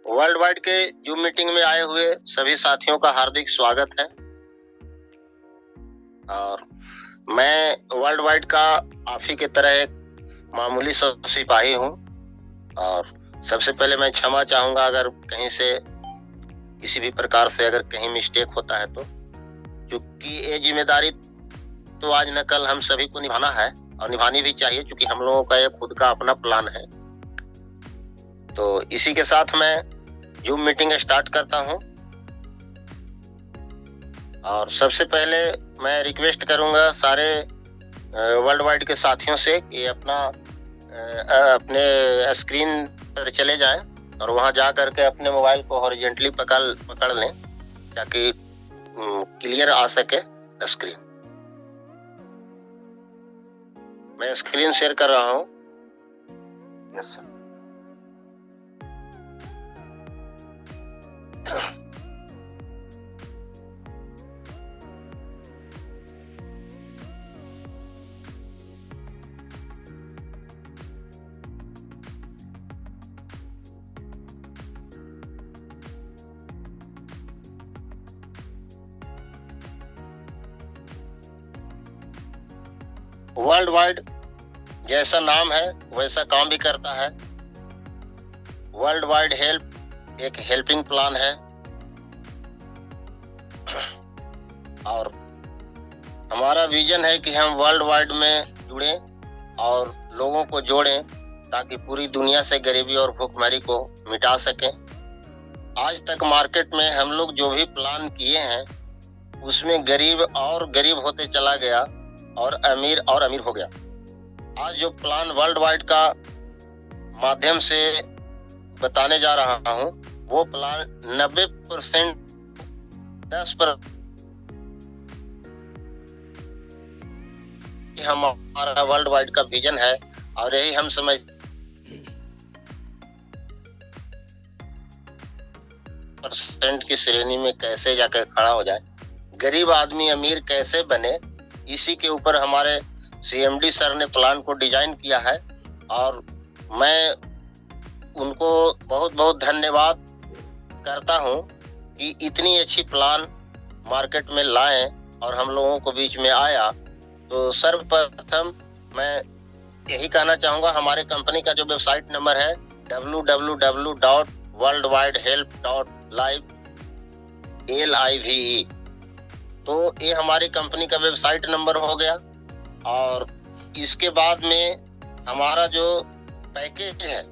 World wide के zoom meeting में आए हुए सभी साथियों का हार्दिक स्वागत है। और मैं वर्ल्ड वाइड का आप ही की तरह एक मामूली सा सिपाही हूँ। और सबसे पहले मैं क्षमा चाहूँगा अगर कहीं से किसी भी प्रकार से अगर कहीं मिस्टेक होता है तो, क्योंकि ये जिम्मेदारी तो आज न कल हम सभी को निभाना है और निभानी भी चाहिए, क्योंकि हम लोगों का एक खुद का अपना प्लान है। तो इसी के साथ मैं जूम मीटिंग स्टार्ट करता हूं। और सबसे पहले मैं रिक्वेस्ट करूंगा सारे वर्ल्ड वाइड के साथियों से कि अपने स्क्रीन पर चले जाएं और वहां जा करके अपने मोबाइल को हॉरिजॉन्टली पकड़ लें ताकि क्लियर आ सके स्क्रीन। मैं स्क्रीन शेयर कर रहा हूं। Yes sir. वर्ल्ड वाइड जैसा नाम है वैसा काम भी करता है। वर्ल्ड वाइड हेल्प एक हेल्पिंग प्लान है और हमारा विजन है कि हम वर्ल्ड वाइड में जुड़ें और लोगों को जोड़ें ताकि पूरी दुनिया से गरीबी और भूखमरी को मिटा सकें। आज तक मार्केट में हम लोग जो भी प्लान किए हैं उसमें गरीब और गरीब होते चला गया और अमीर हो गया। आज जो प्लान वर्ल्ड वाइड का माध्यम से बताने जा रहा हूं वो प्लान 90% 10% हमारा वर्ल्ड वाइड का विजन है और यही हम समझ परसेंट की श्रेणी में कैसे जाकर खड़ा हो जाए, गरीब आदमी अमीर कैसे बने, इसी के ऊपर हमारे CMD सर ने प्लान को डिजाइन किया है। और मैं उनको बहुत बहुत धन्यवाद करता हूं कि इतनी अच्छी प्लान मार्केट में लाएं और हम लोगों को बीच में आया। तो सर्वप्रथम मैं यही कहना चाहूंगा, हमारे कंपनी का जो वेबसाइट नंबर है www.worldwidehelp.live तो ये हमारी कंपनी का वेबसाइट नंबर हो गया। और इसके बाद में हमारा जो पैकेज है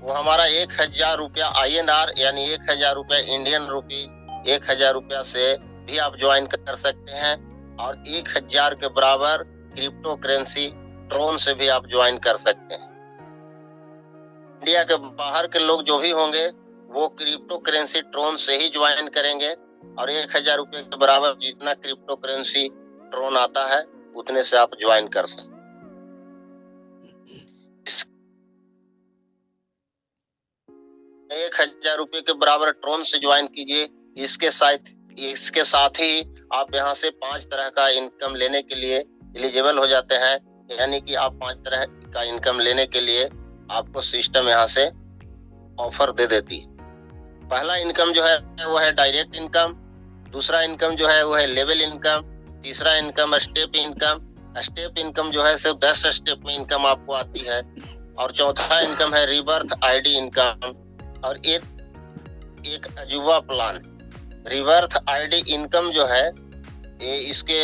वो हमारा 1000 रुपया INR यानी 1000 रुपया इंडियन रूपी 1000 रुपया से भी आप ज्वाइन कर सकते हैं और 1000 के बराबर क्रिप्टो करेंसी ट्रोन से भी आप ज्वाइन कर सकते हैं। इंडिया के बाहर के लोग जो भी होंगे वो क्रिप्टो करेंसी ट्रोन से ही ज्वाइन करेंगे और 1000 रुपये के बराबर जितना क्रिप्टो करेंसी ट्रोन आता है उतने से आप ज्वाइन कर सकते। 1000 रुपये के बराबर ट्रोन से ज्वाइन कीजिए। इसके साथ ही आप यहाँ से 5 तरह का इनकम लेने के लिए एलिजिबल हो जाते हैं, यानी कि आप 5 तरह का इनकम लेने के लिए आपको सिस्टम यहाँ से ऑफर दे देती है। पहला इनकम जो है वो है डायरेक्ट इनकम, दूसरा इनकम जो है वो है लेवल इनकम, तीसरा इनकम स्टेप इनकम जो है सिर्फ 10 स्टेप में इनकम आपको आती है, और चौथा इनकम है रिबर्थ ID इनकम। और एक अजूबा प्लान रिबर्थ ID इनकम जो है ये इसके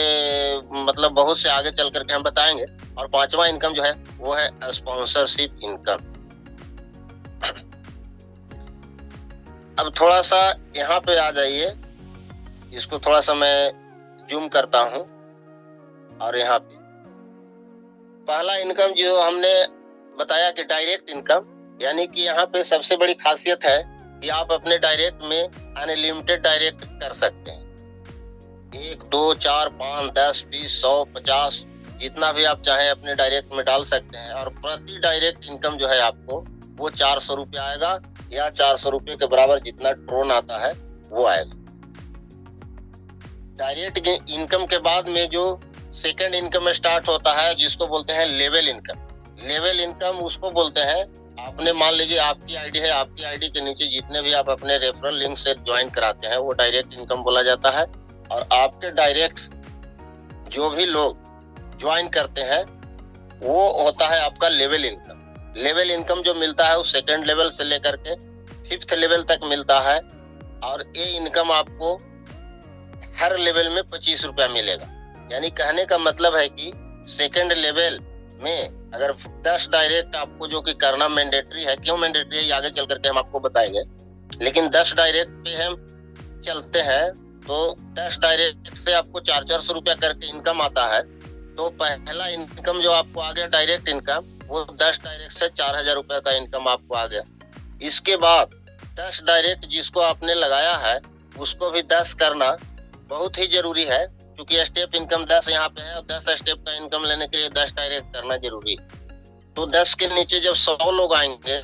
मतलब बहुत से आगे चल करके हम बताएंगे। और पांचवा इनकम जो है वो है स्पॉन्सरशिप इनकम। अब थोड़ा सा यहाँ पे आ जाइए, इसको थोड़ा सा मैं जूम करता हूँ। और यहाँ पे पहला इनकम जो हमने बताया कि डायरेक्ट इनकम, यानी कि यहाँ पे सबसे बड़ी खासियत है कि आप अपने डायरेक्ट में अनलिमिटेड डायरेक्ट कर सकते हैं। 1, 2, 4, 5, 10, 20, 100, 50 जितना भी आप चाहें अपने डायरेक्ट में डाल सकते हैं। और प्रति डायरेक्ट इनकम जो है आपको वो 400 रुपया आएगा या 400 रुपये के बराबर जितना ट्रोन आता है वो आएगा। डायरेक्ट इनकम के बाद में जो सेकंड इनकम स्टार्ट होता है जिसको बोलते हैं लेवल इनकम। लेवल इनकम उसको बोलते हैं आपने मान लीजिए आपकी आईडी है, आपकी आईडी के नीचे जितने भी आप अपने रेफरल लिंक से ज्वाइन कराते हैं वो डायरेक्ट इनकम बोला जाता है। और आपके डायरेक्ट जो भी लोग ज्वाइन करते हैं वो होता है आपका लेवल इनकम। लेवल इनकम जो मिलता है वो सेकंड लेवल से लेकर के 5th लेवल तक मिलता है। और ये इनकम आपको हर लेवल में 25 रुपया मिलेगा। यानी कहने का मतलब है कि सेकंड लेवल में अगर 10 डायरेक्ट आपको जो कि करना मैंडेटरी है, क्यों मैंडेटरी है ये आगे चल करके हम आपको बताएंगे, लेकिन 10 डायरेक्ट पे हम चलते हैं तो 10 डायरेक्ट से आपको 400 रुपया करके इनकम आता है। तो पहला इनकम जो आपको आ गया डायरेक्ट इनकम, वो 10 डायरेक्ट से 4000 रुपया का इनकम आपको आ गया। इसके बाद 10 डायरेक्ट जिसको आपने लगाया है उसको भी 10 करना बहुत ही जरूरी है, क्योंकि स्टेप इनकम 10 यहाँ पे है और 10 स्टेप का इनकम लेने के लिए 10 डायरेक्ट करना जरूरी। तो 10 के नीचे जब 100 लोग आएंगे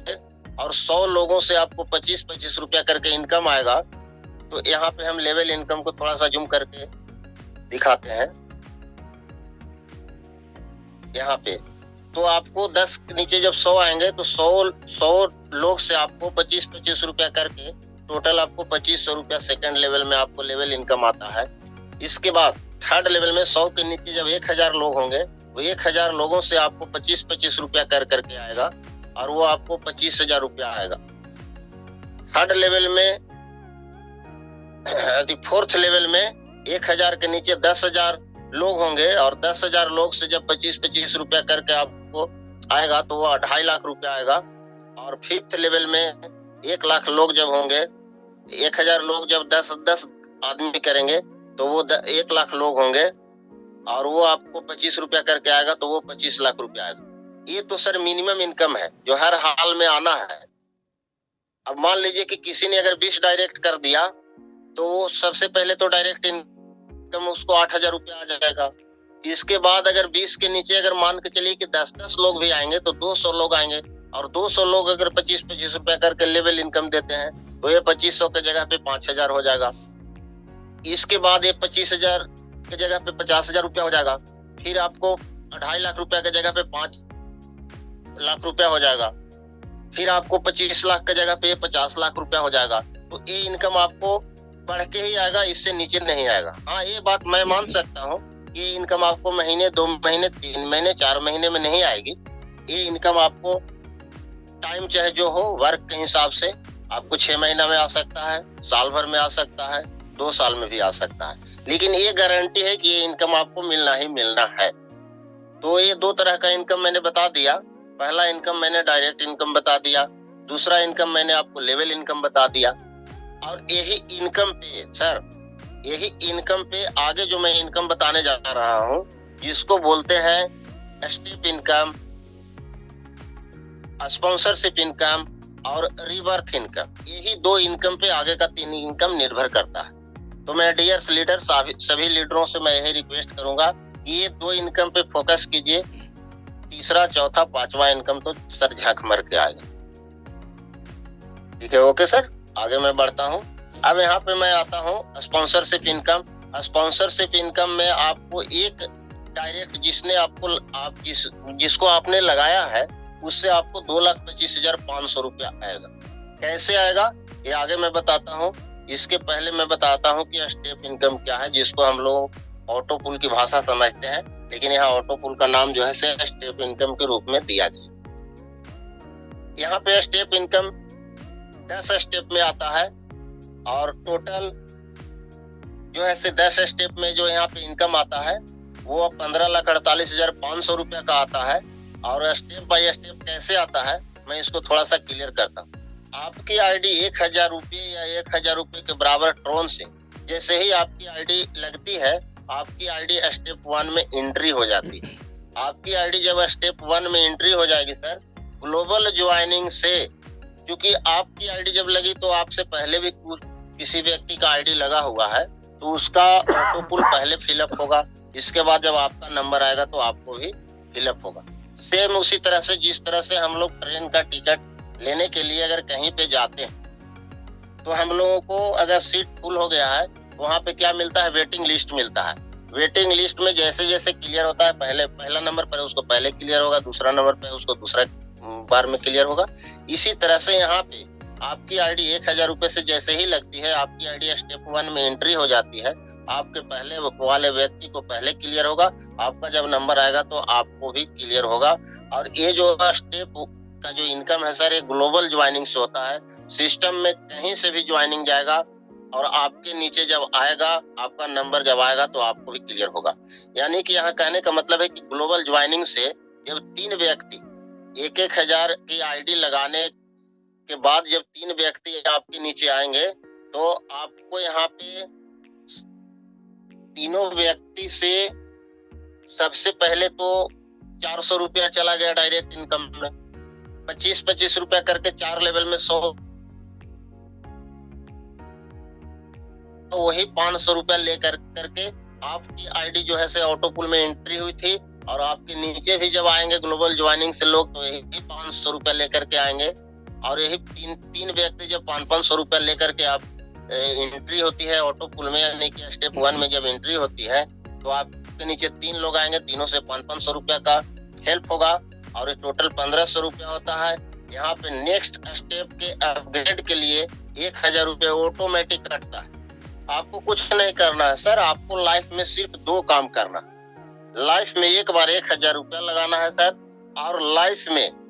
और 100 लोगों से आपको 25-25 रुपया करके इनकम आएगा, तो यहाँ पे हम लेवल इनकम को थोड़ा सा जूम करके दिखाते हैं। यहाँ पे तो आपको 10 के नीचे जब 100 आएंगे तो 100 लोग से आपको 25-25 रुपया करके टोटल आपको 2500 रुपया सेकंड लेवल में आपको लेवल इनकम आता है। इसके बाद थर्ड लेवल में 100 के नीचे जब 1000 लोग होंगे तो 1000 लोगों से आपको 25-25 रुपया कर करके आएगा और वो आपको 25,000 रुपया आएगा। थर्ड लेवल में फोर्थ लेवल में 1000 के नीचे 10,000 लोग होंगे और 10,000 लोग से जब 25-25 रुपया करके आपको आएगा तो वो 2.5 लाख रुपया आएगा। और 5th लेवल में 1 लाख लोग जब होंगे, 1000 लोग जब 10 आदमी करेंगे तो वो 1 लाख लोग होंगे और वो आपको 25 रुपया करके आएगा तो वो 25 लाख रुपया आएगा। ये तो सर मिनिमम इनकम है जो हर हाल में आना है। अब मान लीजिए कि किसी ने अगर 20 डायरेक्ट कर दिया तो वो सबसे पहले तो डायरेक्ट इनकम उसको 8,000 रुपया आ जाएगा। इसके बाद अगर 20 के नीचे अगर मान के चलिए कि 10-10 लोग भी आएंगे तो 200 लोग आएंगे और 200 लोग अगर 25-25 रुपया करके लेवल इनकम देते हैं तो ये 2500 के जगह पे 5,000 हो जाएगा। इसके बाद ये 25,000 के जगह पे 50,000 रुपया हो जाएगा। फिर आपको 2.5 लाख रुपया के जगह पे 5 लाख रुपया हो जाएगा। फिर आपको 25 लाख के जगह पे 50 लाख रुपया हो जाएगा। तो ये इनकम आपको बढ़ के ही आएगा, इससे नीचे नहीं आएगा। हाँ, ये बात मैं मान सकता हूँ कि इनकम आपको महीने, 2 महीने, 3 महीने, 4 महीने में नहीं आएगी। ये इनकम आपको टाइम चाहे जो हो वर्क के हिसाब से आपको 6 महीना में आ सकता है, साल भर में आ सकता है, 2 साल में भी आ सकता है, लेकिन ये गारंटी है कि ये इनकम आपको मिलना ही मिलना है। तो ये 2 तरह का इनकम मैंने बता दिया। पहला इनकम मैंने डायरेक्ट इनकम बता दिया, दूसरा इनकम मैंने आपको लेवल इनकम बता दिया। और यही इनकम पे सर, यही इनकम पे आगे जो मैं इनकम बताने जा रहा हूँ जिसको बोलते हैं स्टेप इनकम, स्पॉन्सरशिप इनकम और रिवर्थ इनकम, यही 2 इनकम पे आगे का 3 इनकम निर्भर करता है। तो मैं डियर लीडर सभी लीडरों से मैं यही रिक्वेस्ट करूंगा कि ये 2 इनकम पे फोकस कीजिए। तीसरा, चौथा, 5वां इनकम तो सर झक मर के आएगा। ठीक है, ओके सर, आगे मैं बढ़ता हूँ। अब यहाँ पे मैं आता हूँ स्पॉन्सरशिप इनकम। स्पॉन्सरशिप इनकम में आपको एक डायरेक्ट जिसको आपने लगाया है उससे आपको 2,25,500 रुपया आएगा। कैसे आएगा ये आगे मैं बताता हूँ। इसके पहले मैं बताता हूँ कि स्टेप इनकम क्या है, जिसको हम लोग ऑटो पुल की भाषा समझते हैं, लेकिन यहाँ ऑटो पुल का नाम जो है स्टेप इनकम के रूप में दिया गया। यहाँ पे स्टेप इनकम 10 स्टेप में आता है और टोटल जो है 10 स्टेप में जो यहाँ पे इनकम आता है वो 15,48,500 रुपया का आता है। और स्टेप बाय स्टेप कैसे आता है मैं इसको थोड़ा सा क्लियर करता हूँ। आपकी आईडी 1,000 रुपये या 1,000 रुपये के बराबर ट्रोन से जैसे ही आपकी आईडी लगती है, आपकी आईडी स्टेप 1 में एंट्री हो जाती है। आपकी आईडी जब स्टेप 1 में एंट्री हो जाएगी सर, ग्लोबल ज्वाइनिंग से, क्योंकि आपकी आईडी जब लगी तो आपसे पहले भी किसी व्यक्ति का आईडी लगा हुआ है तो उसका ऑटो पुल पहले फिलअप होगा। इसके बाद जब आपका नंबर आएगा तो आपको भी फिलअप होगा। सेम उसी तरह से जिस तरह से हम लोग ट्रेन का टिकट लेने के लिए अगर कहीं पे जाते हैं तो हम लोगों को अगर सीट फुल हो गया है वहाँ पे क्या मिलता है, वेटिंग लिस्ट मिलता है। वेटिंग लिस्ट में जैसे जैसे क्लियर होता है, पहला नंबर पर उसको पहले क्लियर होगा, दूसरा नंबर पर उसको दूसरा बार में क्लियर होगा। इसी तरह से यहाँ पे आपकी आईडी 1000 रुपए से जैसे ही लगती है, आपकी आईडी स्टेप 1 में एंट्री हो जाती है, आपके पहले वाले व्यक्ति को पहले क्लियर होगा, आपका जब नंबर आएगा तो आपको भी क्लियर होगा। और ये जो स्टेप का जो इनकम है सर, ये ग्लोबल ज्वाइनिंग से होता है। सिस्टम में कहीं से भी ज्वाइनिंग जाएगा और आपके नीचे जब आएगा, आपका नंबर जब आएगा तो आपको भी क्लियर होगा। यानी कि यहाँ कहने का मतलब है कि ग्लोबल ज्वाइनिंग से जब 3 व्यक्ति 1-1000 की आईडी लगाने के बाद जब 3 व्यक्ति आपके नीचे आएंगे, तो आपको यहाँ पे तीनों व्यक्ति से सबसे पहले तो 400 रुपया चला गया डायरेक्ट इनकम में। 25-25 रुपया करके 4 लेवल में 100, तो वही 500 रुपया लेकर करके आपकी आईडी जो है से ऑटो पुल में एंट्री हुई थी। और आपके नीचे भी जब आएंगे ग्लोबल ज्वाइनिंग से लोग, तो यही 500 रुपया लेकर के आएंगे। और यही तीन व्यक्ति जब 500 रुपया लेकर के आप एंट्री होती है ऑटो पुल में, यानी कि स्टेप 1 में जब एंट्री होती है, तो आपके नीचे 3 लोग आएंगे, तीनों से 500 रुपया का हेल्प होगा और टोटल 1500 रुपया होता है। यहाँ पे नेक्स्ट स्टेप के अपग्रेड के लिए 1000 रुपया ऑटोमेटिक कटता है। आपको कुछ नहीं करना है सर, आपको लाइफ में सिर्फ 2 काम करना है। लाइफ में एक बार 1000 रुपया लगाना है सर, और लाइफ में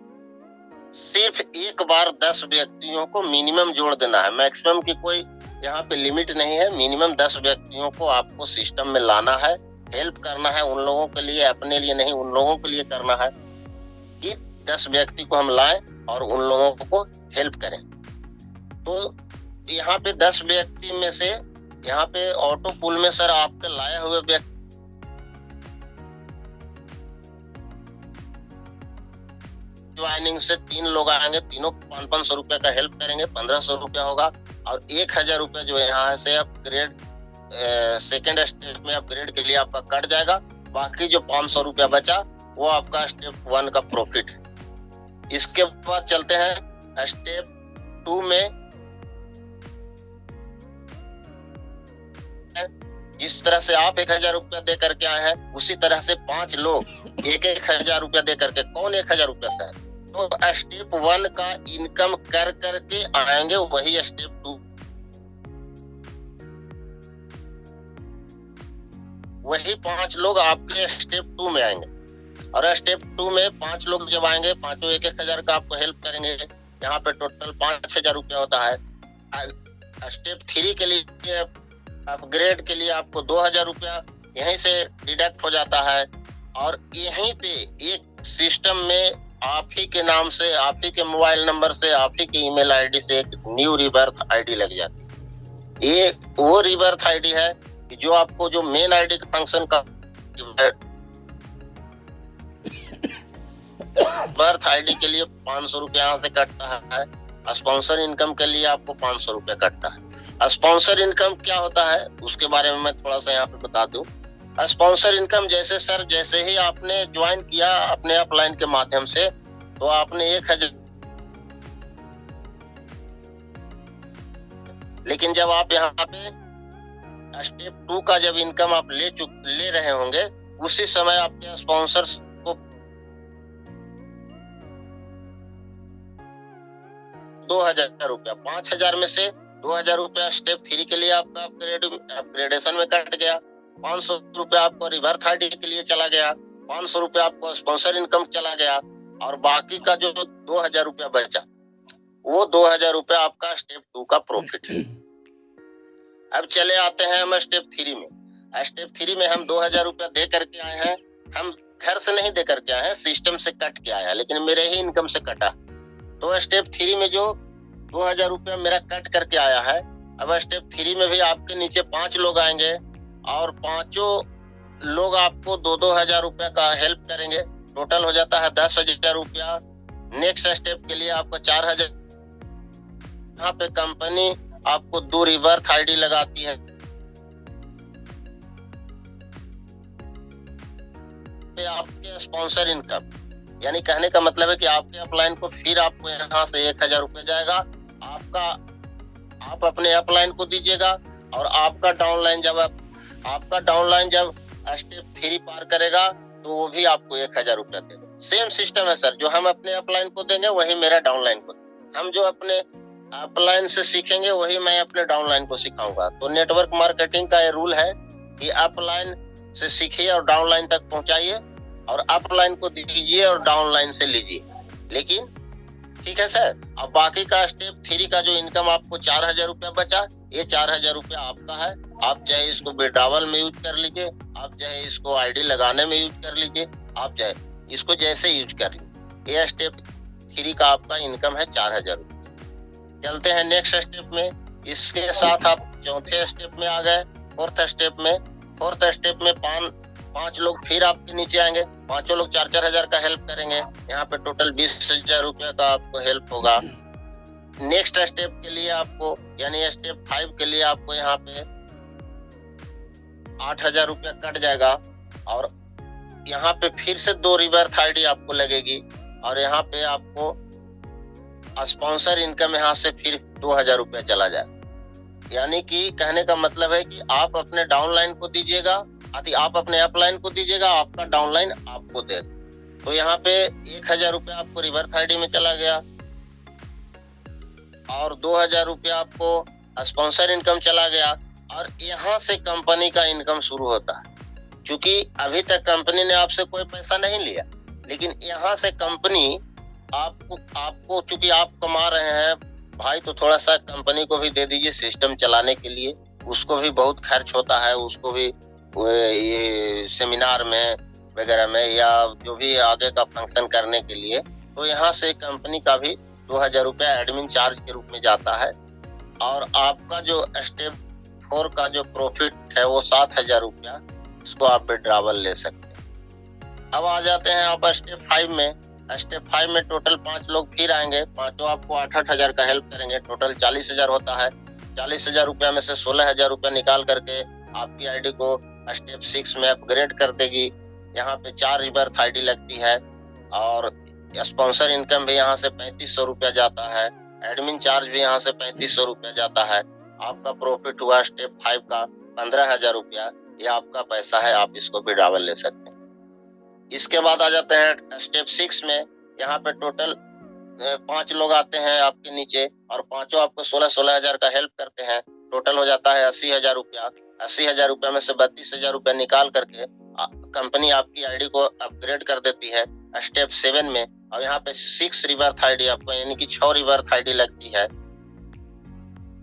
सिर्फ एक बार 10 व्यक्तियों को मिनिमम जोड़ देना है। मैक्सिमम की कोई यहाँ पे लिमिट नहीं है। मिनिमम 10 व्यक्तियों को आपको सिस्टम में लाना है, हेल्प करना है उन लोगों के लिए, अपने लिए नहीं, उन लोगों के लिए करना है कि 10 व्यक्ति को हम लाएं और उन लोगों को हेल्प करें। तो यहाँ पे 10 व्यक्ति में से यहाँ पे ऑटो पुल में सर आपके लाए हुए व्यक्ति ज्वाइनिंग से 3 लोग आएंगे, तीनों 500 रुपया का हेल्प करेंगे, 1500 रुपया होगा। और 1000 रुपया जो यहाँ से अपग्रेड सेकेंड स्टेप में अपग्रेड के लिए आपका कट जाएगा। बाकी जो 500 रुपया बचा वो आपका स्टेप 1 का प्रॉफिट है। इसके बाद चलते हैं स्टेप 2 में। जिस तरह से आप 1000 रुपया दे करके आए हैं, उसी तरह से 5 लोग 1000 रुपया दे करके, कौन 1000 रुपया से है, तो स्टेप 1 का इनकम कर करके आएंगे, वही स्टेप 2, वही 5 लोग आपके स्टेप 2 में आएंगे। और स्टेप 2 में 5 लोग जब आएंगे, पांचों 1000 का आपको हेल्प करेंगे। यहाँ पे टोटल 5000 रुपया होता है। स्टेप 3 के लिए अपग्रेड के लिए आपको 2000 रुपया यहीं से डिडक्ट हो जाता है। और यहीं पे एक सिस्टम में आप ही के नाम से, आप ही के मोबाइल नंबर से, आप ही के ईमेल आईडी से एक न्यू रिबर्थ आईडी लग जाती है। ये वो रिबर्थ आईडी है जो आपको जो मेन आईडी के फंक्शन का बर्थ आईडी के लिए 500 रुपया यहाँ से कटता है। स्पॉन्सर इनकम के लिए आपको 500 रुपया कटता है। स्पॉन्सर इनकम क्या होता है उसके बारे में मैं थोड़ा सा यहाँ पे बता दूं। स्पॉन्सर इनकम जैसे सर, जैसे ही आपने ज्वाइन किया अपने अपलाइन के माध्यम से, तो आपने 1000, लेकिन जब आप यहाँ पे स्टेप 2 का जब इनकम आप ले रहे होंगे, उसी समय आपके स्पॉन्सर्स को 2000 रुपया, 5000 में से 2000 रुपया स्टेप 3 के लिए आपका अपग्रेडेशन में कट गया। 500 रुपया आपको रिवर्थ आईडी के लिए चला गया, 500 रुपया आपको स्पॉन्सर इनकम चला गया, और बाकी का जो 2000 रुपया बचा, वो 2000 रुपया आपका स्टेप 2 का प्रॉफिट है। अब चले आते हैं हम स्टेप 3 में। स्टेप 3 में हम 2000 रुपया दे करके आए हैं। हम घर से नहीं दे करके आए हैं, सिस्टम से कट के आए हैं, लेकिन मेरे ही इनकम से कटा। तो स्टेप 3 में जो 2000 रुपया मेरा कट करके आया है, अब स्टेप 3 में भी आपके नीचे 5 लोग आएंगे और पांचों लोग आपको 2-2000 रुपया का हेल्प करेंगे। टोटल हो जाता है 10,000 रुपया। नेक्स्ट स्टेप के लिए आपको 4000। यहाँ पे कंपनी आपको 2 रिवर्थ आईडी लगाती है। आपके स्पॉन्सर इनकम, यानी कहने का मतलब है कि आपके अपलाइन को फिर आपको यहाँ से 1000 रुपया जाएगा, आप अपने अपलाइन को दीजिएगा, और आपका डाउनलाइन जब स्टेप 3 पार करेगा तो वो भी आपको 1000 रुपया देगा। सेम सिस्टम है सर, जो हम अपने अपलाइन को देंगे वही मेरा डाउनलाइन को, हम जो अपने अपलाइन से सीखेंगे वही मैं अपने डाउनलाइन को सिखाऊंगा। तो नेटवर्क मार्केटिंग का ये रूल है कि अपलाइन से सीखिए और डाउनलाइन तक पहुंचाइए, और अपलाइन को दीजिए और डाउनलाइन से लीजिए। लेकिन ठीक है सर, अब बाकी का स्टेप 3 का जो इनकम आपको 4000 रुपया बचा, ये 4000 रुपया आपका है। आप चाहे इसको विड्रॉवल में यूज कर लीजिए, आप चाहे इसको आईडी लगाने में यूज कर लीजिए, आप चाहे इसको जैसे यूज कर लीजिए। ये स्टेप 3 का आपका इनकम है 4000 रुपया। चलते हैं नेक्स्ट स्टेप में। इसके साथ आप चौथे स्टेप में आ गए, फोर्थ स्टेप में। फोर्थ स्टेप में पांच लोग फिर आपके नीचे आएंगे, पांचों लोग 4-4 हजार का हेल्प करेंगे। यहाँ पे टोटल 20,000 रुपया का आपको हेल्प होगा। नेक्स्ट स्टेप के लिए आपको, यानी स्टेप 5 के लिए आपको यहाँ पे 8,000 रुपया कट जाएगा, और यहाँ पे फिर से 2 रिवर्स आईडी आपको लगेगी, और यहाँ पे आपको स्पॉन्सर इनकम यहाँ से फिर 2,000 रुपया चला जाएगा। यानी कि कहने का मतलब है कि आप अपने डाउनलाइन को दीजिएगा, आप अपने अपलाइन को दीजिएगा, आपका डाउनलाइन आपको देगा। तो यहाँ पे 1,000 रुपया आपको रिवर्स आईडी में चला गया, और 2,000 रुपया आपको स्पॉन्सर इनकम चला गया, और यहाँ से कंपनी का इनकम शुरू होता है। क्योंकि अभी तक कंपनी ने आपसे कोई पैसा नहीं लिया, लेकिन यहाँ से कंपनी आपको चूंकि आप कमा रहे हैं भाई, तो थोड़ा सा कंपनी को भी दे दीजिए सिस्टम चलाने के लिए। उसको भी बहुत खर्च होता है, उसको भी ये सेमिनार में वगैरह में, या जो भी आगे का फंक्शन करने के लिए। तो यहाँ से कंपनी का भी 2,000 रुपया एडमिन चार्ज के रूप में जाता है, और आपका जो स्टेप 4 का जो प्रॉफिट है वो 7,000 रुपया, इसको आप विड्रॉवल ले सकते हैं। अब आ जाते हैं आप स्टेप 5 में। स्टेप 5 में टोटल 5 लोग फिर आएंगे, पांचों आपको 8-8 हजार का हेल्प करेंगे। टोटल 40,000 होता है। 40,000 रुपया में से 16,000 रुपया निकाल करके आपकी आईडी को स्टेप 6 में अपग्रेड कर देगी। यहाँ पे 4 रिवर्स आईडी लगती है, और स्पॉन्सर इनकम भी यहाँ से 3500 रुपया जाता है। एडमिन चार्ज भी यहाँ से 3500 रुपया जाता है। आपका प्रॉफिट हुआ स्टेप 5 का 15,000 रुपया। ये आपका पैसा है, आप इसको विड्रॉवल ले सकते हैं। इसके बाद आ जाते हैं स्टेप 6 में। यहाँ पे टोटल 5 लोग आते हैं आपके नीचे, और पांचों आपको 16-16 हजार का हेल्प करते हैं। टोटल हो जाता है 80,000 रुपया। 80,000 रुपया में से 32,000 रुपया निकाल करके कंपनी आपकी आईडी को अपग्रेड कर देती है स्टेप 7 में। और यहाँ पे 6 रिवर्स आईडी आपको, यानी कि 6 रिवर्स आईडी लगती है,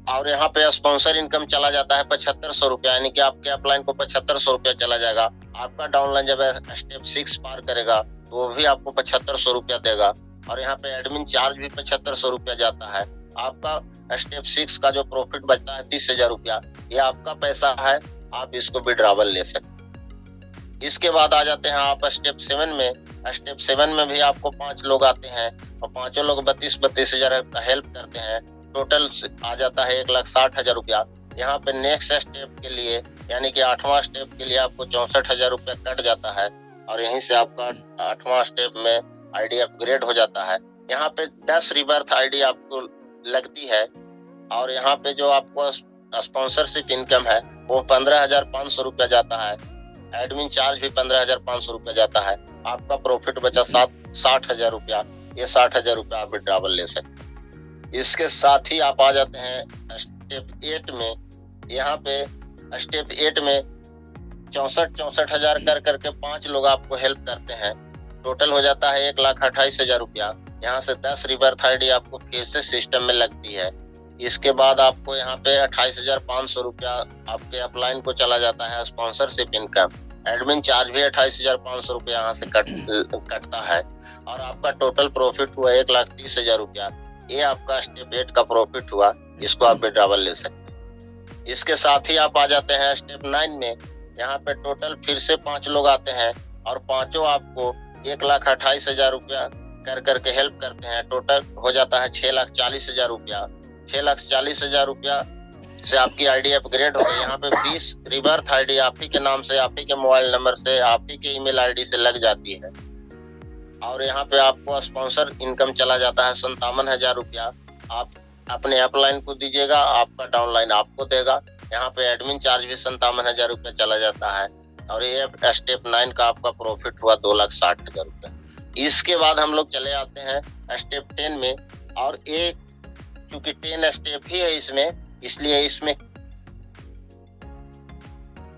और यहाँ पे स्पॉन्सर इनकम चला जाता है 7500 रुपया, यानी कि आपके अपलाइन को 7500 रुपया चला जाएगा। आपका डाउनलाइन जब स्टेप 6 पार करेगा तो वो भी आपको 7500 रुपया देगा, और यहाँ पे एडमिन चार्ज भी 7500 रुपया जाता है। आपका स्टेप 6 का जो प्रॉफिट बचता है 30,000 रुपया, ये आपका पैसा है, आप इसको विड्रॉवल ले सकते हैं। इसके बाद आ जाते हैं आप स्टेप 7 में। स्टेप 7 में भी आपको 5 लोग आते हैं, और पांचों लोग 32 हजार का हेल्प करते हैं। टोटल आ जाता है 1,60,000 रुपया। यहाँ पे नेक्स्ट स्टेप के लिए, यानी कि 8वां स्टेप के लिए आपको 64,000 रुपया कट जाता है, और यहीं से आपका 8वां स्टेप में आईडी अपग्रेड हो जाता है। यहाँ पे 10 रिवर्स आईडी आपको लगती है, और यहाँ पे जो आपको स्पॉन्सरशिप इनकम है वो 15,500 रुपया जाता है। एडमिन चार्ज भी 15,500 रुपया जाता है। आपका प्रॉफिट बचा 60,000 रुपया। ये 60,000 रुपया आप विड्रॉवल ले सकते हैं। इसके साथ ही आप आ जाते हैं स्टेप 8 में। यहाँ पे स्टेप 8 में 64 हजार कर करके 5 लोग आपको हेल्प करते हैं। टोटल हो जाता है 1,28,000 रुपया। यहाँ से 10 रिवर्स आईडी आपको फिर से सिस्टम में लगती है। इसके बाद आपको यहाँ पे 28,500 रुपया आपके अपलाइन को चला जाता है स्पॉन्सरशिप इनकम। एडमिन चार्ज भी 28,500 रुपया यहाँ से कटता है, और आपका टोटल प्रॉफिट हुआ 1,30,000 रुपया। ये आपका स्टेप 8 का प्रॉफिट हुआ, इसको आप विड्रॉवल ले सकते हैं। इसके साथ ही आप आ जाते हैं स्टेप 9 में। यहाँ पे टोटल फिर से 5 लोग आते हैं, और पांचों आपको 1,28,000 रुपया कर करके हेल्प करते हैं। टोटल हो जाता है 6,40,000 रुपया। 6,40,000 रुपया से आपकी आईडी अपग्रेड हो गई। यहाँ पे 20 रिवर्स आईडी आप ही के नाम से, आप ही के मोबाइल नंबर से, आप ही के ईमेल आईडी से लग जाती है, और यहाँ पे आपको स्पॉन्सर इनकम चला जाता है 57,000 रुपया। आप अपने अपलाइन को दीजिएगा, आपका डाउनलाइन आपको देगा। यहाँ पे एडमिन चार्ज भी 57,000 रुपया चला जाता है, और ये स्टेप 9 का आपका प्रॉफिट हुआ 2,60,000 रुपया। इसके बाद हम लोग चले आते हैं स्टेप 10 में, और एक क्योंकि 10 स्टेप ही है इसमें, इसलिए इसमें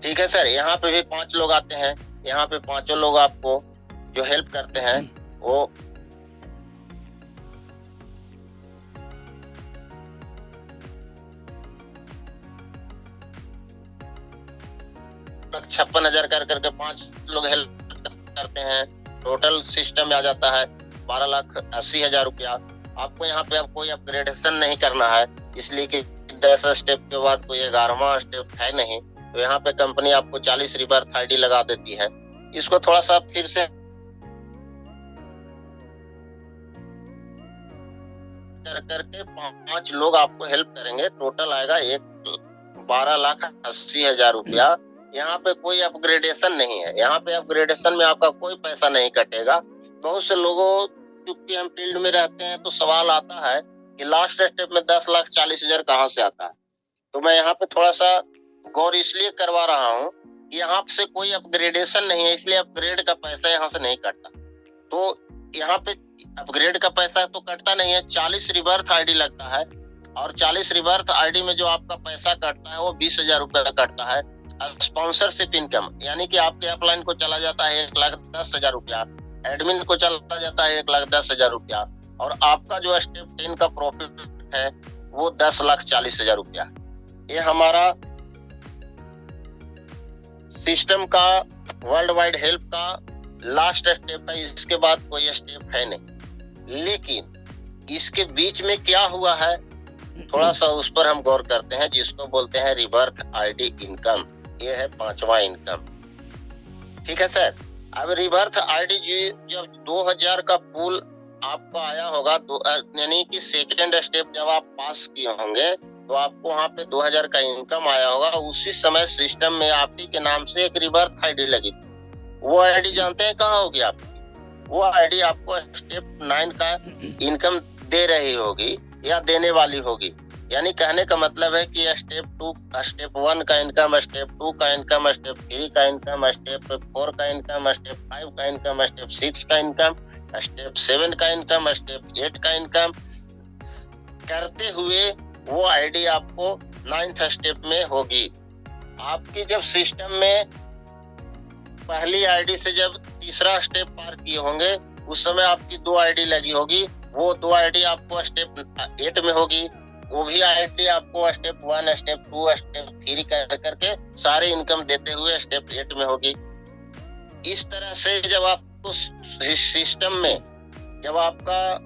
ठीक है सर। यहाँ पे भी 5 लोग आते हैं, यहाँ पे पांचों लोग आपको जो हेल्प करते हैं वो 56,000 कर करके 5 लोग हेल्प करते हैं। टोटल सिस्टम में आ जाता है 12,80,000 रुपया। आपको यहाँ पे अब कोई अपग्रेडेशन नहीं करना है, इसलिए कि 10 स्टेप के बाद कोई 11वां स्टेप है नहीं, तो यहाँ पे कंपनी आपको 40 रिवर्थ आईडी लगा देती है। इसको थोड़ा सा फिर से कर करके 5 लोग आपको हेल्प करेंगे। टोटल आएगा 12,80,000 रुपया। यहाँ पे कोई अपग्रेडेशन नहीं है, यहाँ पे अपग्रेडेशन में आपका कोई पैसा नहीं कटेगा। बहुत से लोगों, क्योंकि हम फील्ड में रहते हैं, तो सवाल आता है कि लास्ट स्टेप में 10,40,000 कहाँ से आता है। तो मैं यहाँ पे थोड़ा सा गौर इसलिए करवा रहा हूँ कि यहाँ से कोई अपग्रेडेशन नहीं है, इसलिए अपग्रेड का पैसा यहाँ से नहीं कटता। तो यहाँ पे अपग्रेड का पैसा तो कटता नहीं है, 40 रिवर्थ आईडी लगता है, और 40 रिवर्थ आईडी में जो आपका पैसा कटता है वो 20,000 रुपया कटता है। स्पॉन्सरशिप इनकम, यानी कि आपके अपलाइन को चला जाता है 1,10,000 रुपया, एडमिन को चला जाता है 1,10,000 रुपया, और आपका जो स्टेप 10 का प्रॉफिट है वो 10,40,000 रुपया। ये हमारा सिस्टम का वर्ल्ड वाइड हेल्प का लास्ट स्टेप है। इसके बाद कोई स्टेप है नहीं, लेकिन इसके बीच में क्या हुआ है थोड़ा सा उस पर हम गौर करते हैं, जिसको बोलते हैं रिवर्थ आईडी इनकम। ये है 5वां इनकम, ठीक है सर। अब रिवर्थ आईडी जब 2000 का पूल आपको आया होगा, यानी कि सेकेंड स्टेप जब आप पास किए होंगे, तो आपको वहाँ पे 2000 का इनकम आया होगा। उसी समय सिस्टम में आप ही के नाम से एक रिवर्थ आईडी लगी। वो आईडी जानते हैं कहाँ होगी आपकी? वो आईडी आपको स्टेप 9 का इनकम दे रही होगी या देने वाली होगी। यानी कहने का मतलब है कि स्टेप 1 का इनकम, स्टेप 2 का इनकम, स्टेप 3 का इनकम, स्टेप 4 का इनकम, स्टेप 5 का इनकम, स्टेप 6 का इनकम, स्टेप 7 का इनकम, स्टेप 8 का इनकम करते हुए वो आईडी आपको 9th स्टेप में होगी। आपकी जब सिस्टम में पहली आईडी से जब तीसरा स्टेप पार किए होंगे, उस समय आपकी 2 आईडी लगी होगी। वो 2 आईडी आपको स्टेप 8 में होगी, वो भी आईडी आपको स्टेप 1, स्टेप 2, स्टेप 3 कर करके सारे इनकम देते हुए स्टेप 8 में होगी। इस तरह से जब आपको सिस्टम में जब आपका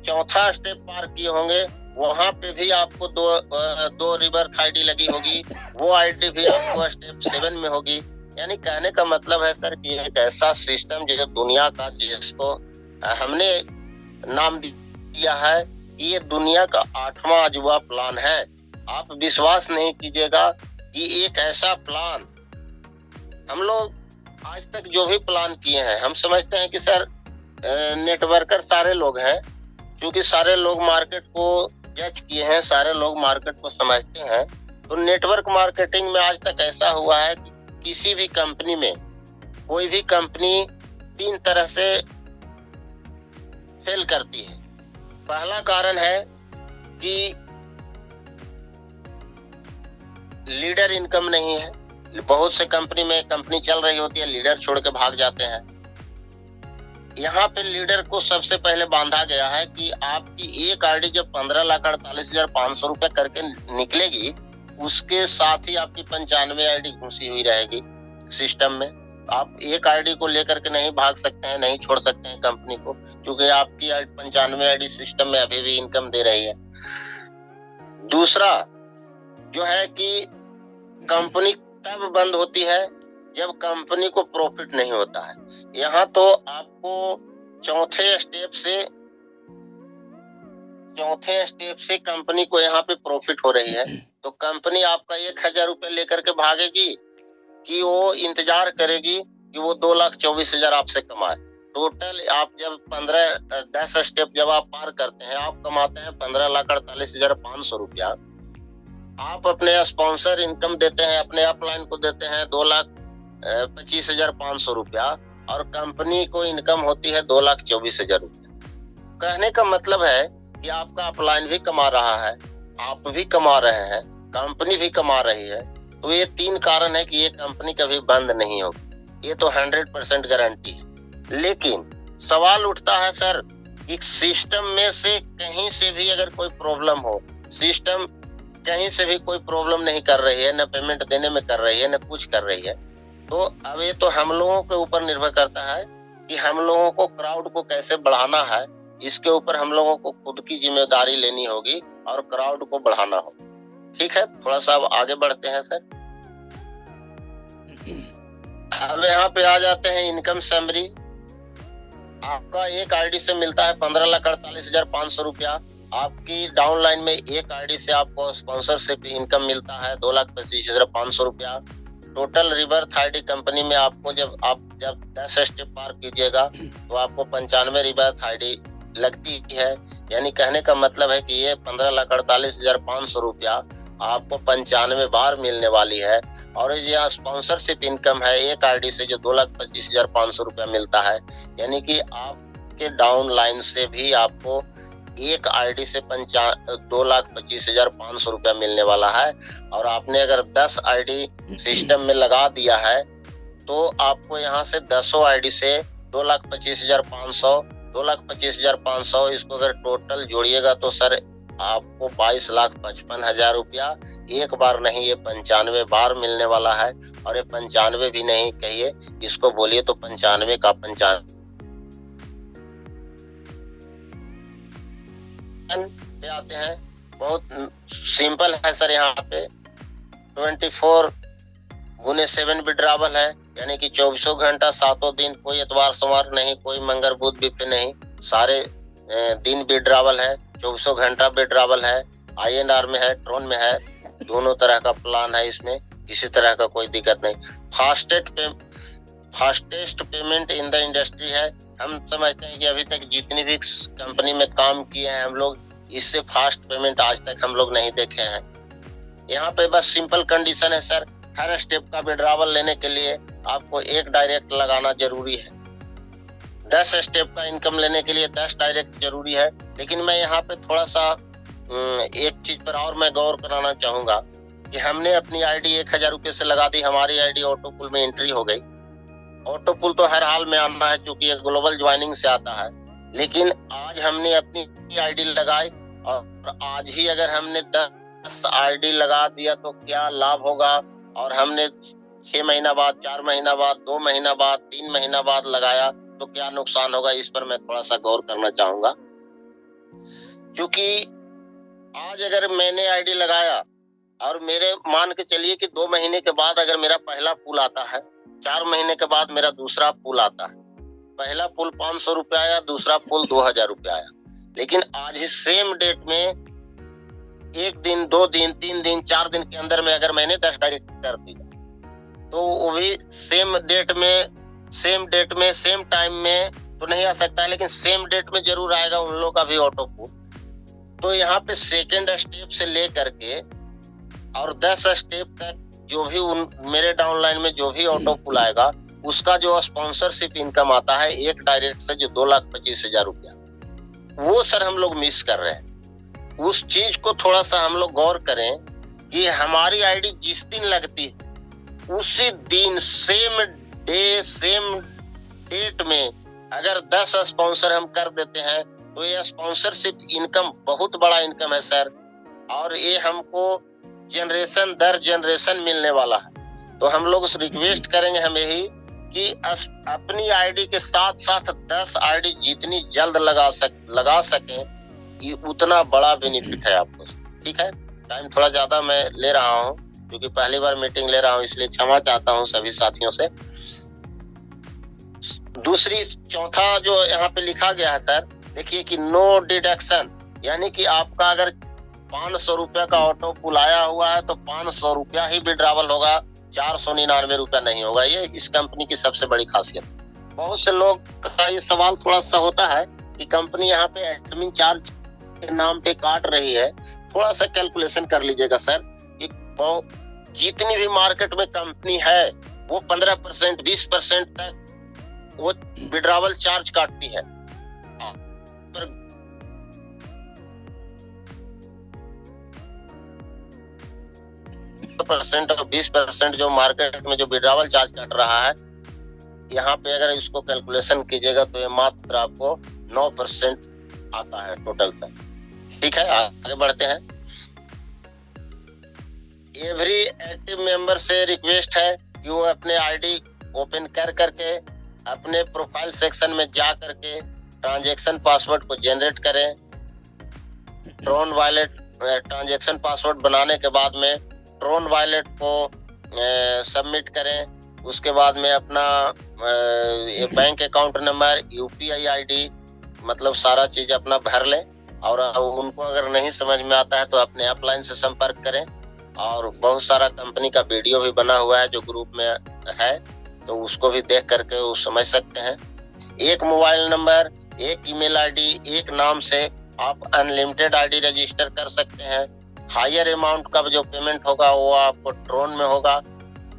चौथा स्टेप पार किए होंगे, वहां पे भी आपको दो रिवर्थ आईडी लगी होगी। वो आईडी भी आपको स्टेप 7 में होगी। यानी कहने का मतलब है सर कि एक ऐसा सिस्टम जो दुनिया का, जिसको हमने नाम दिया है कि ये दुनिया का 8वां अजूबा प्लान है। आप विश्वास नहीं कीजिएगा कि एक ऐसा प्लान हम लोग आज तक जो भी प्लान किए हैं, हम समझते हैं कि सर नेटवर्कर सारे लोग हैं, क्योंकि सारे लोग मार्केट को जज किए हैं, सारे लोग मार्केट को समझते हैं। तो नेटवर्क मार्केटिंग में आज तक ऐसा हुआ है कि किसी भी कंपनी में कोई भी कंपनी 3 तरह से फेल करती है। पहला कारण है कि लीडर इनकम नहीं है। बहुत से कंपनी में कंपनी चल रही होती है, लीडर छोड़ के भाग जाते हैं। यहाँ पे लीडर को सबसे पहले बांधा गया है कि आपकी एक आईडी जब 15,48,500 रुपए करके निकलेगी, उसके साथ ही आपकी 95 आईडी घुसी हुई रहेगी सिस्टम में। आप एक आईडी को लेकर के नहीं भाग सकते हैं, नहीं छोड़ सकते हैं कंपनी को, क्योंकि आपकी 95 आईडी सिस्टम में अभी भी इनकम दे रही है। दूसरा जो है कि कंपनी तब बंद होती है जब कंपनी को प्रॉफिट नहीं होता है। यहाँ तो आपको चौथे स्टेप से कंपनी को यहाँ पे प्रॉफिट हो रही है, तो कंपनी आपका 1,000 रुपए लेकर के भागेगी कि वो इंतजार करेगी कि वो 2,24,000 आपसे कमाए। टोटल आप जब 10 स्टेप जब आप पार करते हैं, आप कमाते हैं 15,48,500 रुपया। आप अपने स्पॉन्सर इनकम देते हैं, अपने अपलाइन को देते हैं 2,25,500 रुपया। और कंपनी को इनकम होती है 2,24,000 रुपया। कहने का मतलब है कि आपका अपलाइन भी कमा रहा है, आप भी कमा रहे हैं, कंपनी भी कमा रही है। तो ये 3 कारण है कि ये कंपनी कभी बंद नहीं होगी, ये तो 100% गारंटी है। लेकिन सवाल उठता है सर कि सिस्टम में से कहीं से भी अगर कोई प्रॉब्लम हो, सिस्टम कहीं से भी कोई प्रॉब्लम नहीं कर रही है, न पेमेंट देने में कर रही है, न कुछ कर रही है, तो अब ये तो हम लोगों के ऊपर निर्भर करता है कि हम लोगों को क्राउड को कैसे बढ़ाना है। इसके ऊपर हम लोगों को खुद की जिम्मेदारी लेनी होगी और क्राउड को बढ़ाना होगा। ठीक है, थोड़ा सा अब आगे बढ़ते हैं सर। अब यहाँ पे आ जाते हैं इनकम समरी। आपका एक आईडी से मिलता है 15,48,500 रुपया। आपकी डाउनलाइन में एक आईडी से आपको स्पॉन्सरशिप इनकम मिलता है 2,25,500 रुपया। टोटल रिवर्थ आईडी कंपनी में आपको जब 10 स्टेप पार कीजिएगा तो आपको 95 रिवर्थ आईडी लगती है। यानी कहने का मतलब है कि ये 15,48,500 रुपया आपको 95 बार मिलने वाली है। और ये स्पॉन्सरशिप इनकम है एक आईडी से जो 2,25,500 रुपया मिलता है। यानी कि आपके डाउन लाइन से भी आपको एक आईडी से 2,25,500 रुपया मिलने वाला है। और आपने अगर 10 आईडी सिस्टम में लगा दिया है तो आपको यहाँ से 10 आईडी से 2,25,500 इसको अगर टोटल जोड़िएगा तो सर आपको 22,55,000 रुपया एक बार नहीं, ये 95 बार मिलने वाला है। और ये 95 भी नहीं कहिए, इसको बोलिए तो 95 का 95 पे आते हैं। बहुत सिंपल है सर। यहाँ पे 24 गुने 7 विड्रावल है, यानी कि 24 घंटा 7 दिन, कोई इतवार सोमवार नहीं, कोई मंगल बुध पे नहीं, सारे दिन विड्रावल है। 24 घंटा विड्रावल है, INR में है, ट्रोन में है, दोनों तरह का प्लान है, इसमें किसी तरह का कोई दिक्कत नहीं। Fastest payment in the industry है। हम समझते हैं कि अभी तक जितनी भी कंपनी में काम किए हैं हम लोग, इससे फास्ट पेमेंट आज तक हम लोग नहीं देखे हैं। यहाँ पे बस सिंपल कंडीशन है सर, हर स्टेप का विड्रावल लेने के लिए आपको एक डायरेक्ट लगाना जरूरी है। 10 स्टेप का इनकम लेने के लिए 10 डायरेक्ट जरूरी है। लेकिन मैं यहाँ पे थोड़ा सा एक चीज पर और मैं गौर कराना चाहूंगा कि हमने अपनी आईडी 1,000 रुपये से लगा दी, हमारी आईडी ऑटो पुल में एंट्री हो गई। ऑटो पुल तो हर हाल में आना है क्योंकि ये ग्लोबल ज्वाइनिंग से आता है। लेकिन आज हमने अपनी आईडी लगाई और आज ही अगर हमने 10 आईडी लगा दिया तो क्या लाभ होगा, और हमने 6 महीना बाद, 4 महीना बाद, 2 महीना बाद, 3 महीना बाद लगाया तो क्या नुकसान होगा, इस पर मैं थोड़ा सा गौर करना चाहूंगा। क्योंकि आज अगर मैंने आईडी लगाया और मेरे मान के चलिए कि 2 महीने के बाद अगर मेरा पहला पुल आता है, 4 महीने के बाद मेरा दूसरा पुल आता है, पहला पुल 500 रुपया आया, दूसरा पुल 2,000 रुपया आया। लेकिन आज ही सेम डेट में 1 दिन, 2 दिन, 3 दिन, 4 दिन के अंदर में अगर मैंने 10 डायरेक्ट कर दिया तो वो भी सेम डेट में सेम टाइम में तो नहीं आ सकता है, लेकिन सेम डेट में जरूर आएगा उन लोगों का भी ऑटो पुल। तो यहाँ पे सेकेंड स्टेप से लेकर के और 10 स्टेप तक जो भी मेरे डाउनलाइन में जो भी ऑटो पुल आएगा उसका जो स्पॉन्सरशिप इनकम आता है एक डायरेक्ट से जो 2,25,000 रुपया, वो सर हम लोग मिस कर रहे हैं। उस चीज को थोड़ा सा हम लोग गौर करें कि हमारी आईडी जिस दिन लगती है उसी दिन सेम डे सेम डेट में अगर 10 स्पॉन्सर हम कर देते हैं तो ये स्पॉन्सरशिप इनकम बहुत बड़ा इनकम है सर। और ये हमको जनरेशन दर जनरेशन मिलने वाला है। तो हम लोग रिक्वेस्ट करेंगे हम यही कि अपनी आईडी के साथ साथ 10 आईडी जितनी जल्द लगा सकें, ये उतना बड़ा बेनिफिट है आपको। ठीक है, टाइम थोड़ा ज्यादा मैं ले रहा हूँ क्योंकि पहली बार मीटिंग ले रहा हूँ, इसलिए क्षमा चाहता हूँ सभी साथियों से। चौथा जो यहाँ पे लिखा गया है सर, देखिए कि नो डिडक्शन, यानी कि आपका अगर 500 रुपया का ऑटो पुल आया हुआ है तो 500 रुपया ही विड्रावल होगा, 499 रुपया नहीं होगा। ये इस कंपनी की सबसे बड़ी खासियत। बहुत से लोग का ये सवाल थोड़ा सा होता है कि कंपनी यहाँ पे एडमिन चार्ज के नाम पे काट रही है। थोड़ा सा कैलकुलेशन कर लीजिएगा सर कि जितनी भी मार्केट में कंपनी है वो 15%, 20% तक वो विड्रावल चार्ज काटती है। परसेंट और 20% जो मार्केट में जो विड्रावल चार्ज काट रहा है, यहाँ पे अगर इसको कैलकुलेशन कीजिएगा तो ये मात्र आपको 9% आता है टोटल का। ठीक है, आगे बढ़ते हैं। एवरी एक्टिव मेंबर से रिक्वेस्ट है कि वो अपने आईडी ओपन कर करके अपने प्रोफाइल सेक्शन में जा करके ट्रांजैक्शन पासवर्ड को जनरेट करें। ट्रोन वॉलेट ट्रांजैक्शन पासवर्ड बनाने के बाद में ट्रोन वॉलेट को सबमिट करें। उसके बाद में अपना bank account number, UPI ID, मतलब सारा चीज अपना भर लें। और उनको अगर नहीं समझ में आता है तो अपने अपलाइन से संपर्क करें। और बहुत सारा कंपनी का वीडियो भी बना हुआ है जो ग्रुप में है, तो उसको भी देख करके वो समझ सकते हैं। एक मोबाइल नंबर, एक ईमेल आईडी, एक नाम से आप अनलिमिटेड आईडी रजिस्टर कर सकते हैं। हायर अमाउंट का जो पेमेंट होगा वो आपको ट्रोन में होगा,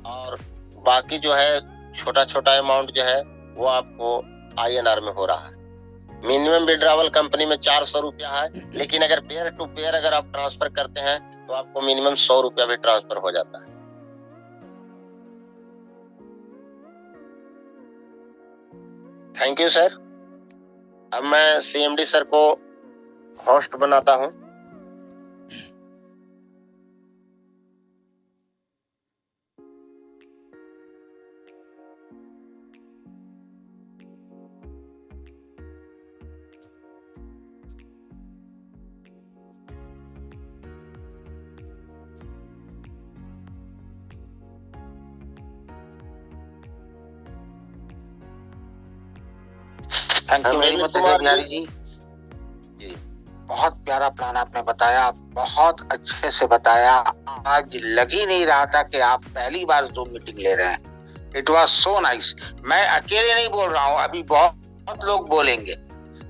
और बाकी जो है छोटा छोटा अमाउंट जो है वो आपको INR में हो रहा है। मिनिमम विड्रावल कंपनी में 400 रुपया है, लेकिन अगर पेयर टू पेयर अगर आप ट्रांसफर करते हैं तो आपको मिनिमम 100 रुपया भी ट्रांसफर हो जाता है। Thank you sir. अब मैं CMD सर को होस्ट बनाता हूं। Thank you very much Bihari ji. बहुत प्यारा प्लान आपने बताया, बहुत अच्छे से बताया। आज लग ही नहीं रहा था कि आप पहली बार जूम मीटिंग ले रहे हैं। It was so nice. मैं अकेले नहीं बोल रहा हूँ, अभी बहुत लोग बोलेंगे।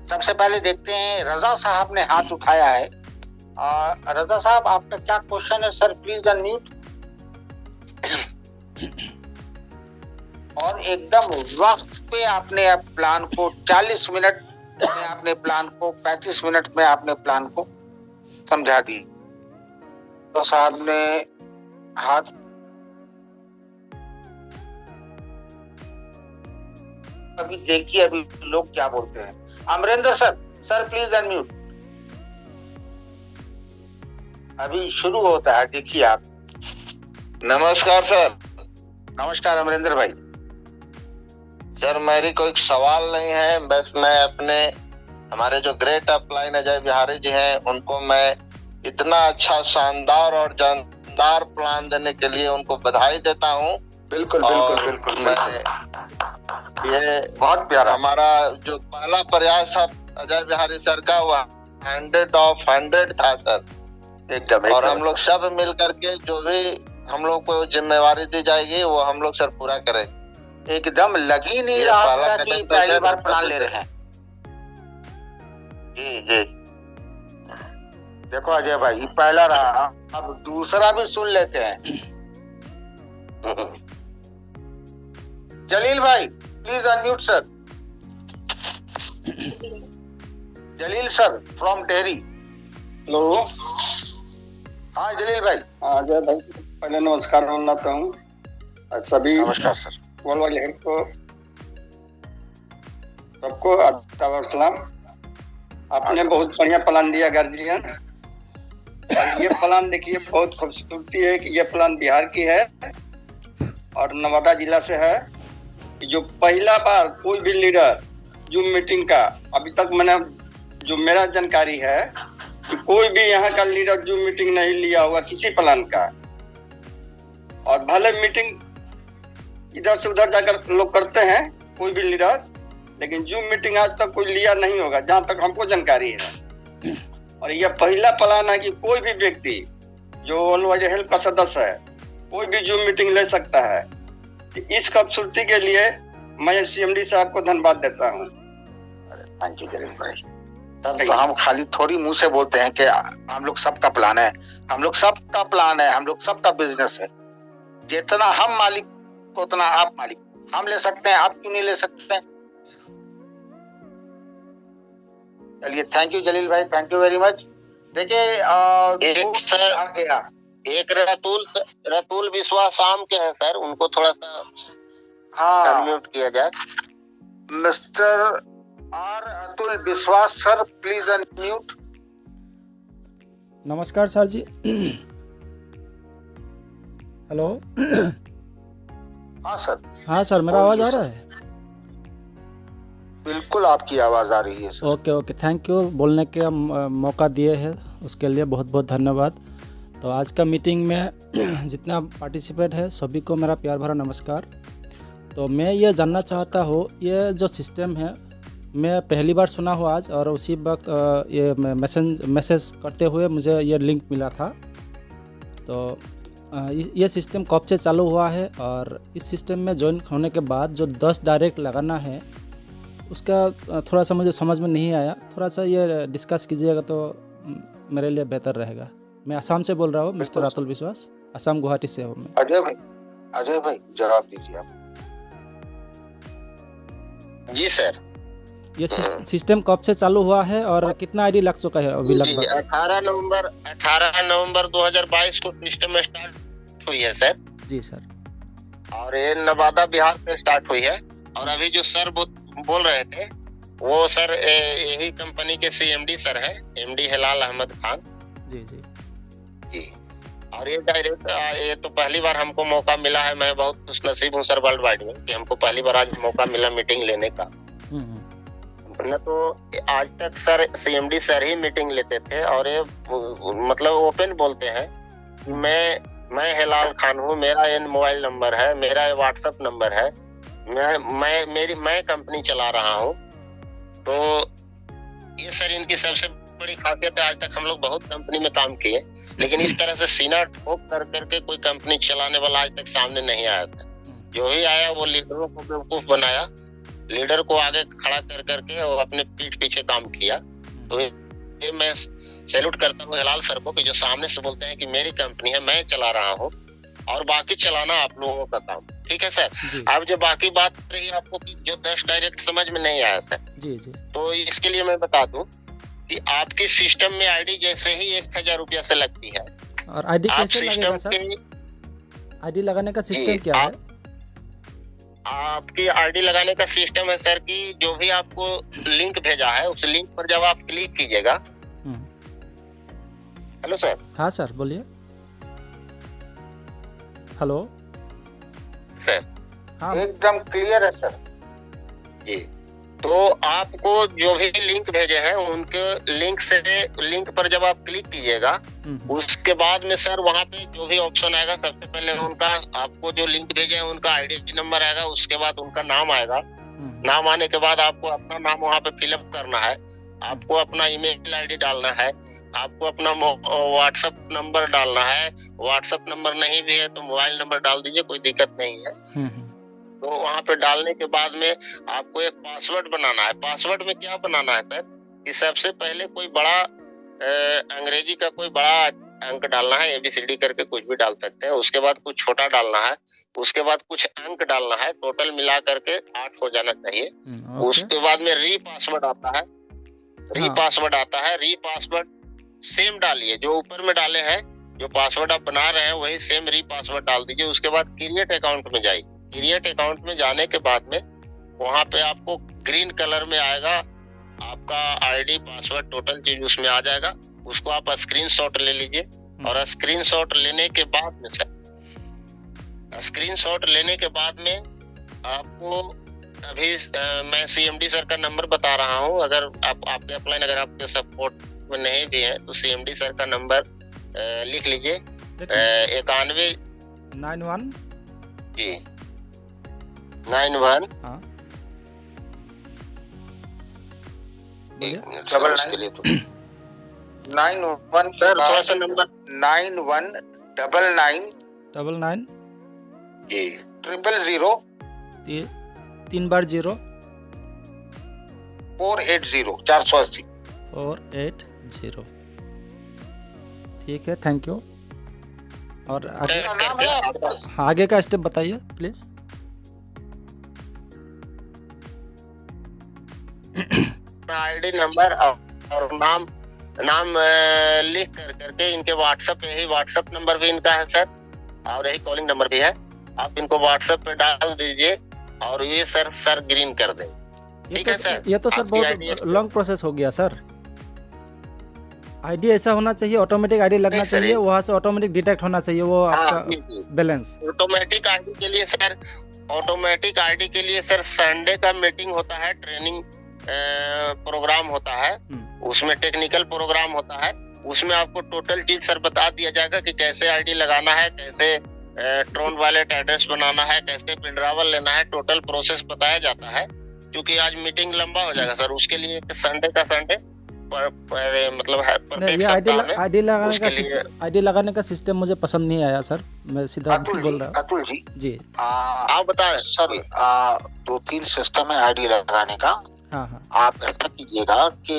सबसे पहले देखते हैं, रजा साहब ने हाथ उठाया है। रजा साहब, आपका क्या क्वेश्चन है सर? Please unmute. और एकदम वक्त पे आपने प्लान को 40 मिनट में आपने प्लान को 35 मिनट में आपने प्लान को समझा दी। तो साहब ने हाथ अभी देखिए अभी लोग क्या बोलते हैं। Amarendra sir, sir please unmute. अभी शुरू होता है, देखिए आप। नमस्कार सर। नमस्कार अमरेंद्र भाई। सर मेरी कोई सवाल नहीं है, बस मैं अपने हमारे जो ग्रेट अपलाइन अजय बिहारी जी हैं उनको मैं इतना अच्छा, शानदार और जानदार प्लान देने के लिए उनको बधाई देता हूँ। बिल्कुल बिल्कुल बिल्कुल। मैं ये बहुत प्यारा हमारा जो पहला प्रयास था अजय बिहारी सर का, वो 100 of 100 था सर। एकदम। और हम लोग सब मिल करके जो भी हम लोग को जिम्मेवारी दी जाएगी वो हम लोग सर पूरा करेंगे। एकदम लग ही नहीं रहा था कि पहली बार प्लान ले रहे हैं। जी जी। देखो अजय भाई, पहला रहा, अब दूसरा भी सुन लेते हैं। जलील भाई please unmute sir. Jalil sir from Tehri. Hello. हाँ जलील भाई। अजय भाई पहले नमस्कार बोलना चाहता हूँ सभी। नमस्कार सर। को सबको अस्सलाम। आपने बहुत बढ़िया प्लान दिया गार्जियन। और ये प्लान देखिए बहुत खूबसूरती है कि ये प्लान बिहार की है और नवादा जिला से है। जो पहला बार कोई भी लीडर जूम मीटिंग का, अभी तक मैंने जो मेरा जानकारी है कि कोई भी यहाँ का लीडर जूम मीटिंग नहीं लिया हुआ किसी प्लान का। और भले मीटिंग इधर से उधर जाकर लोग करते हैं कोई भी लीडर, लेकिन जूम मीटिंग आज तक कोई लिया नहीं होगा जहां तक हमको जानकारी है। और यह पहला प्लान है कि कोई भी व्यक्ति जो ऑल इंडिया हेल्प का सदस्य है कोई भी जूम मीटिंग ले सकता है। इस खूबसूरती के लिए मैं CMD साहब को धन्यवाद देता हूँ। थैंक यू जलील भाई। तो हम खाली थोड़ी मुंह से बोलते हैं कि हम लोग सबका प्लान है, हम लोग सबका प्लान है, हम लोग सबका बिजनेस है। जितना हम मालिक उतना आप मालिक। हम ले सकते हैं, आप क्यों नहीं ले सकते हैं? चलिए, थैंक यू जलील भाई, थैंक यू वेरी मच। देखिए एक सर आ गया, एक रतुल विश्वास शाम के हैं सर, उनको थोड़ा सा हाँ अनम्यूट किया जाए। मिस्टर आर अतुल विश्वास सर, प्लीज अनम्यूट। नमस्कार सर जी। हेलो। हाँ सर, हाँ सर, मेरा आवाज़ आ रहा है? बिल्कुल आपकी आवाज आ रही है sir. Okay okay, thank you. बोलने के मौका दिए हैं उसके लिए बहुत बहुत धन्यवाद। तो आज का मीटिंग में जितना पार्टिसिपेट है सभी को मेरा प्यार भरा नमस्कार। तो मैं ये जानना चाहता हूँ, ये जो सिस्टम है मैं पहली बार सुना हूँ आज, और उसी वक्त ये मैसेज करते हुए मुझे ये लिंक मिला था। तो ये सिस्टम कब से चालू हुआ है, और इस सिस्टम में ज्वाइन होने के बाद जो 10 डायरेक्ट लगाना है उसका थोड़ा सा मुझे समझ में नहीं आया। थोड़ा सा ये डिस्कस कीजिएगा तो मेरे लिए बेहतर रहेगा। मैं असम से बोल रहा हूँ, मिस्टर अतुल विश्वास, असम गुवाहाटी से हूँ मैं। अजय भाई जवाब दीजिए आप। जी सर, ये सिस्टम कब से चालू हुआ है और कितना आईडी लग चुका है अभी लगभग? 18 नवंबर 2022 को सिस्टम स्टार्ट हुई है सर। जी सर। और ये नवादा बिहार से स्टार्ट हुई है। और अभी जो सर बोल रहे थे वो सर यही कंपनी के CMD सर है, MD हिलाल अहमद खान जी जी जी। और ये डायरेक्ट ये तो पहली बार हमको मौका मिला है। मैं बहुत खुशनसीब हूँ सर वर्ल्ड वाइड में कि हमको पहली बार आज मौका मिला मीटिंग लेने का। न तो आज तक सर CMD सर ही मीटिंग लेते थे, और ये मतलब ओपन बोलते हैं कि मैं हिलाल खान हूँ, मेरा ये मोबाइल नंबर है, मेरा ये व्हाट्सएप नंबर है, मैं कंपनी चला रहा हूँ। तो ये सर इनकी सबसे बड़ी खासियत है। आज तक हम लोग बहुत कंपनी में काम किए, लेकिन इस तरह से सीना ठोक कर करके कोई कंपनी चलाने वाला आज तक सामने नहीं आया था। जो भी आया वो लीडरों को बेवकूफ बनाया, लीडर को आगे खड़ा कर करके और अपने पीठ पीछे काम किया। तो ये मैं सैल्यूट करता हूँ हिलाल सर को कि जो सामने से बोलते हैं कि मेरी कंपनी है, मैं चला रहा हूँ, और बाकी चलाना आप लोगों का काम। ठीक है सर। अब जो बाकी बात रही आपको कि जो 10 डायरेक्ट समझ में नहीं आया सर, जी जी, तो इसके लिए मैं बता दूं कि आपके सिस्टम में आईडी जैसे ही 1000 रुपया से लगती है। और आईडी कैसे लगेगा सर? आईडी लगाने का सिस्टम क्या है? आपकी आईडी लगाने का सिस्टम है सर कि जो भी आपको लिंक भेजा है उस लिंक पर जब आप क्लिक कीजिएगा। Hello sir. हाँ सर बोलिए। Hello sir. हाँ एकदम क्लियर है सर जी। तो आपको जो भी लिंक भेजे हैं उनके लिंक पर जब आप क्लिक कीजिएगा, उसके बाद में सर वहाँ पे जो भी ऑप्शन आएगा, सबसे पहले उनका आपको जो लिंक भेजे हैं उनका आईडी नंबर आएगा, उसके बाद उनका नाम आएगा। नाम आने के बाद आपको अपना नाम वहाँ पे फिलअप करना है, आपको अपना ईमेल आईडी डालना है, आपको अपना व्हाट्सएप नंबर डालना है। व्हाट्सएप नंबर नहीं भी है तो मोबाइल नंबर डाल दीजिए, कोई दिक्कत नहीं है। तो वहाँ पे डालने के बाद में आपको एक पासवर्ड बनाना है। पासवर्ड में क्या बनाना है सर कि सबसे पहले कोई बड़ा अंग्रेजी का कोई बड़ा अंक डालना है, ABCD करके कुछ भी डाल सकते हैं। उसके बाद कुछ छोटा डालना है, उसके बाद कुछ अंक डालना है, टोटल मिला करके 8 हो जाना चाहिए। उसके बाद में री पासवर्ड आता है, री पासवर्ड सेम डालिए जो ऊपर में डाले हैं, जो पासवर्ड आप बना रहे हैं वही सेम री पासवर्ड डाल दीजिए। उसके बाद क्रिएट अकाउंट में जाइए। क्रिएट अकाउंट में जाने के बाद में वहाँ पे आपको ग्रीन कलर में आएगा आपका आईडी पासवर्ड टोटल चीज उसमें आ जाएगा। उसको आप स्क्रीनशॉट ले लीजिए, और स्क्रीनशॉट लेने के बाद में आपको अभी मैं CMD सर का नंबर बता रहा हूँ। अगर आपके अपलाइन अगर आपके सपोर्ट में नहीं भी है तो CMD सर का नंबर लिख लीजिए 91 जी 91 हाँ 91 सर, थोड़ा सा नंबर 9199 जी 000 3 बार 0 480 480। ठीक है, थैंक यू। और आगे का स्टेप बताइए प्लीज। अपना आईडी नंबर और नाम लिख करके इनके व्हाट्सएप, यही व्हाट्सएप नंबर भी इनका है सर, और यही कॉलिंग नंबर भी है, आप इनको व्हाट्सएप पे डाल दीजिए और ये सर ग्रीन कर दें। ठीक है सर। ये तो सर बहुत लॉन्ग प्रोसेस हो गया सर। आईडी ऐसा होना चाहिए, ऑटोमेटिक आईडी लगना चाहिए, वहाँ से ऑटोमेटिक डिटेक्ट होना चाहिए वो आपका बैलेंस। ऑटोमेटिक आईडी के लिए सर, ऑटोमेटिक आईडी के लिए सर संडे का मीटिंग होता है, ट्रेनिंग प्रोग्राम होता है, उसमें टेक्निकल प्रोग्राम होता है, उसमें आपको टोटल चीज सर बता दिया जाएगा कि कैसे आईडी लगाना है, कैसे ट्रोन वॉलेट एड्रेस बनाना है, कैसे पिनड्रावल लेना है, टोटल प्रोसेस बताया जाता है। क्योंकि आज मीटिंग लंबा हो जाएगा सर, उसके लिए संडे का संडे मतलब है। ये आईडी लगाने का सिस्टम मुझे पसंद नहीं आया सर, मैं सीधा बोल रहा हूँ। अतुल जी आप बताएं सर, 2-3 सिस्टम है आईडी लगाने का। हाँ। आप ऐसा कीजिएगा कि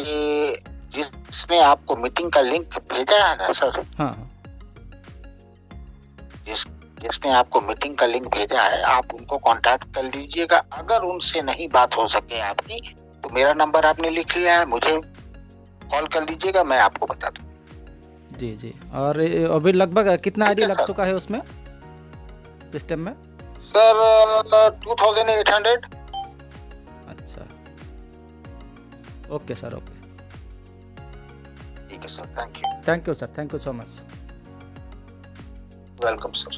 जिसने आपको मीटिंग का लिंक भेजा है ना सर, हाँ, जिसने आपको मीटिंग का लिंक भेजा है, आप उनको कांटेक्ट कर लीजिएगा। अगर उनसे नहीं बात हो सके आपकी, तो मेरा नंबर आपने लिख लिया है, मुझे कॉल कर लीजिएगा, मैं आपको बता दूँ। जी। और अभी लगभग कितना आईडी लग चुका है उसमें सिस्टम में सर? 2800। अच्छा, ओके सर, ओके, ठीक है sir, thank you. Thank you sir, thank you so much. Welcome sir.